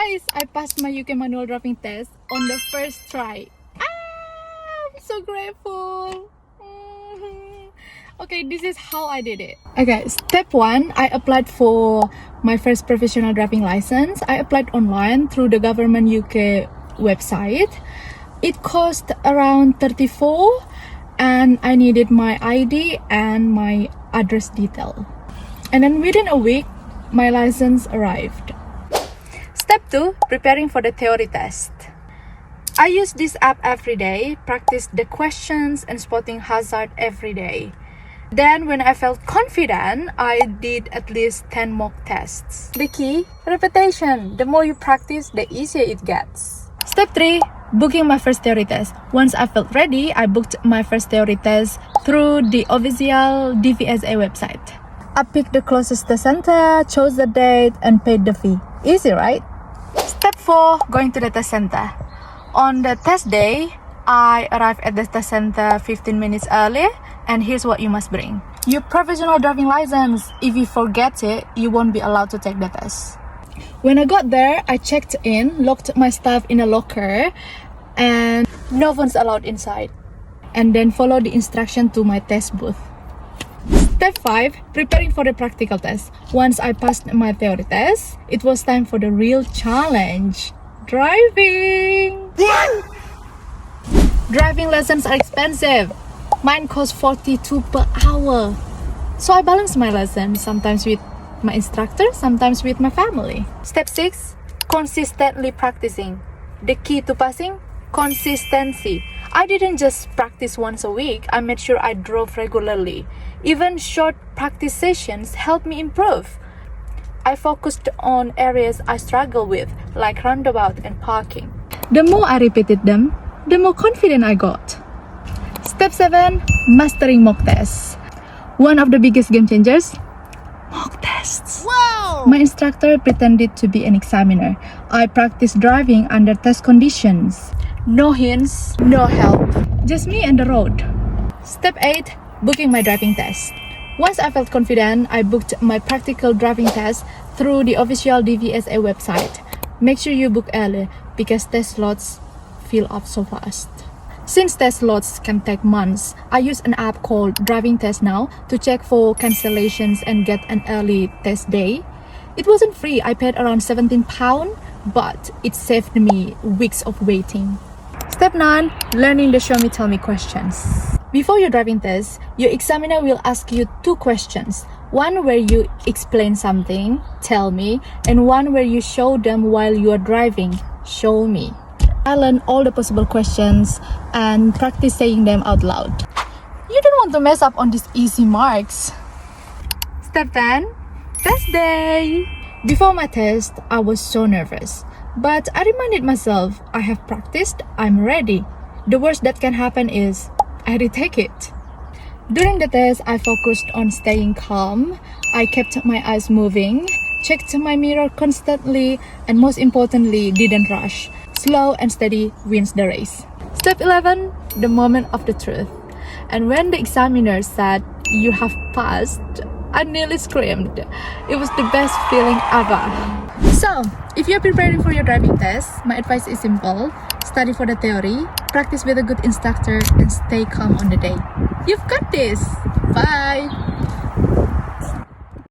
Guys, I passed my UK manual driving test on the first try. I'm so grateful. Okay, this is how I did it. Okay, step 1, I applied for my first professional driving license. I applied online through the government UK website. It cost around 34 and I needed my ID and my address detail. And then within a week, my license arrived. Step 2, preparing for the theory test. I use this app every day, practice the questions and spotting hazard every day. Then when I felt confident, I did at least 10 mock tests. The key, repetition. The more you practice, the easier it gets. Step 3, booking my first theory test. Once I felt ready, I booked my first theory test through the official DVSA website. I picked the closest test center, chose the date, and paid the fee. Easy, right? Step 4, going to the test center. On the test day, I arrived at the test center 15 minutes early, and here's what you must bring. Your professional driving license. If you forget it, you won't be allowed to take the test. When I got there, I checked in, locked my stuff in a locker, and no phones allowed inside. And then followed the instruction to my test booth. Step 5, preparing for the practical test. Once I passed my theory test, it was time for the real challenge. Driving! Driving lessons are expensive. Mine costs 42 per hour. So I balance my lessons, sometimes with my instructor, sometimes with my family. Step 6, consistently practicing. The key to passing? Consistency. I didn't just practice once a week, I made sure I drove regularly. Even short practice sessions helped me improve. I focused on areas I struggle with, like roundabout and parking. The more I repeated them, the more confident I got. Step 7, mastering mock tests. One of the biggest game changers, mock tests. Wow! My instructor pretended to be an examiner. I practiced driving under test conditions. No hints, no help. Just me and the road. Step 8, booking my driving test. Once I felt confident, I booked my practical driving test through the official DVSA website. Make sure you book early because test slots fill up so fast. Since test slots can take months, I use an app called Driving Test Now to check for cancellations and get an early test day. It wasn't free, I paid around £17, but it saved me weeks of waiting. Step 9, learning the show me tell me questions. Before your driving test, your examiner will ask you 2 questions. One where you explain something, tell me, and one where you show them while you are driving, show me. I learned all the possible questions and practice saying them out loud. You don't want to mess up on these easy marks. Step 10, test day. Before my test, I was so nervous. But I reminded myself, I have practiced, I'm ready. The worst that can happen is I retake it. During the test, I focused on staying calm. I kept my eyes moving, checked my mirror constantly, and most importantly, didn't rush. Slow and steady wins the race. Step 11, the moment of the truth. And when the examiner said, you have passed, I nearly screamed. It was the best feeling ever. So, if you're preparing for your driving test, my advice is simple. Study for the theory, practice with a good instructor, and stay calm on the day. You've got this! Bye!